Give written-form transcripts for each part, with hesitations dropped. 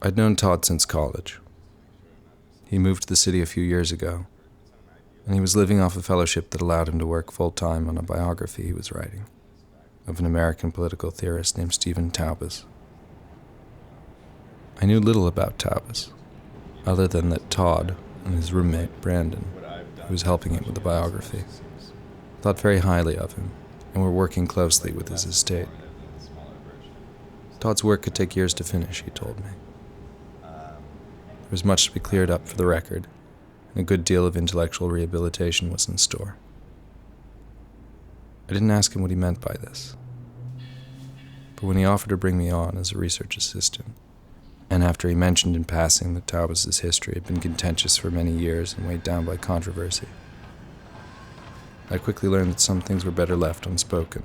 I'd known Todd since college. He moved to the city a few years ago, and he was living off a fellowship that allowed him to work full-time on a biography he was writing of an American political theorist named Stephen Taubes. I knew little about Taubes, other than that Todd and his roommate, Brandon, who was helping him with the biography, thought very highly of him and were working closely with his estate. Todd's work could take years to finish, he told me. There was much to be cleared up for the record, and a good deal of intellectual rehabilitation was in store. I didn't ask him what he meant by this, but when he offered to bring me on as a research assistant, and after he mentioned in passing that Taubes' history had been contentious for many years and weighed down by controversy, I quickly learned that some things were better left unspoken.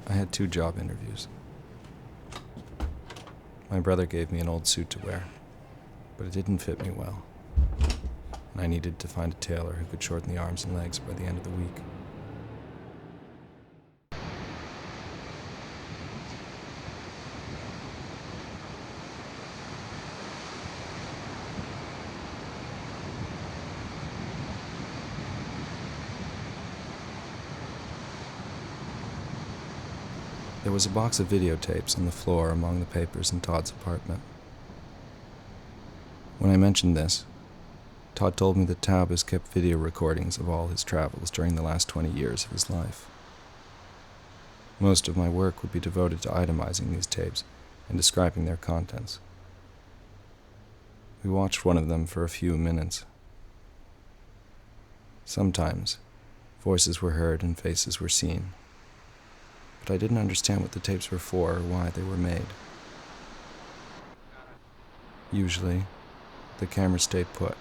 I had 2 job interviews. My brother gave me an old suit to wear, but it didn't fit me well, and I needed to find a tailor who could shorten the arms and legs by the end of the week. There was a box of videotapes on the floor among the papers in Todd's apartment. When I mentioned this, Todd told me that Taubes kept video recordings of all his travels during the last 20 years of his life. Most of my work would be devoted to itemizing these tapes and describing their contents. We watched one of them for a few minutes. Sometimes, voices were heard and faces were seen, but I didn't understand what the tapes were for or why they were made. Usually, the camera stayed put,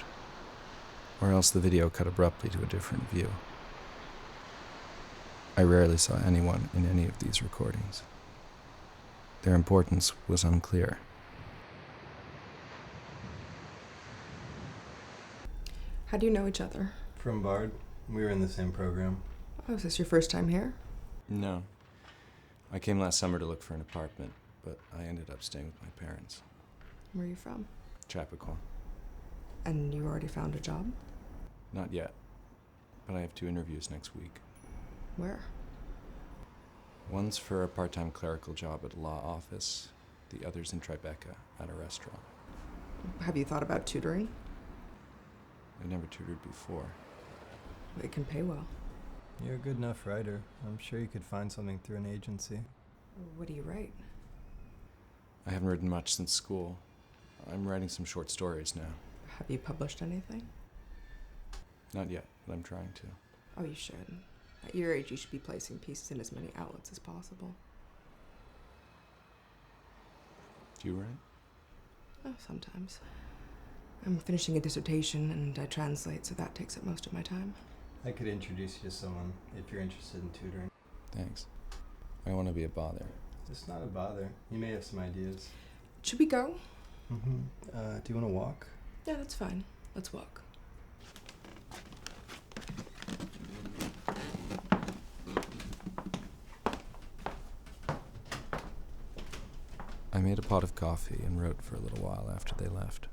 or else the video cut abruptly to a different view. I rarely saw anyone in any of these recordings. Their importance was unclear. How do you know each other? From Bard. We were in the same program. Oh, is this your first time here? No. I came last summer to look for an apartment, but I ended up staying with my parents. Where are you from? Chappaqua. And you already found a job? Not yet, but I have 2 interviews next week. Where? One's for a part-time clerical job at a law office, the other's in Tribeca at a restaurant. Have you thought about tutoring? I never tutored before. It can pay well. You're a good enough writer. I'm sure you could find something through an agency. What do you write? I haven't written much since school. I'm writing some short stories now. Have you published anything? Not yet, but I'm trying to. Oh, you should. At your age, you should be placing pieces in as many outlets as possible. Do you write? Oh, sometimes. I'm finishing a dissertation and I translate, so that takes up most of my time. I could introduce you to someone if you're interested in tutoring. Thanks. I don't want to be a bother. It's not a bother. You may have some ideas. Should we go? Mm-hmm. Do you want to walk? Yeah, that's fine. Let's walk. I made a pot of coffee and wrote for a little while after they left.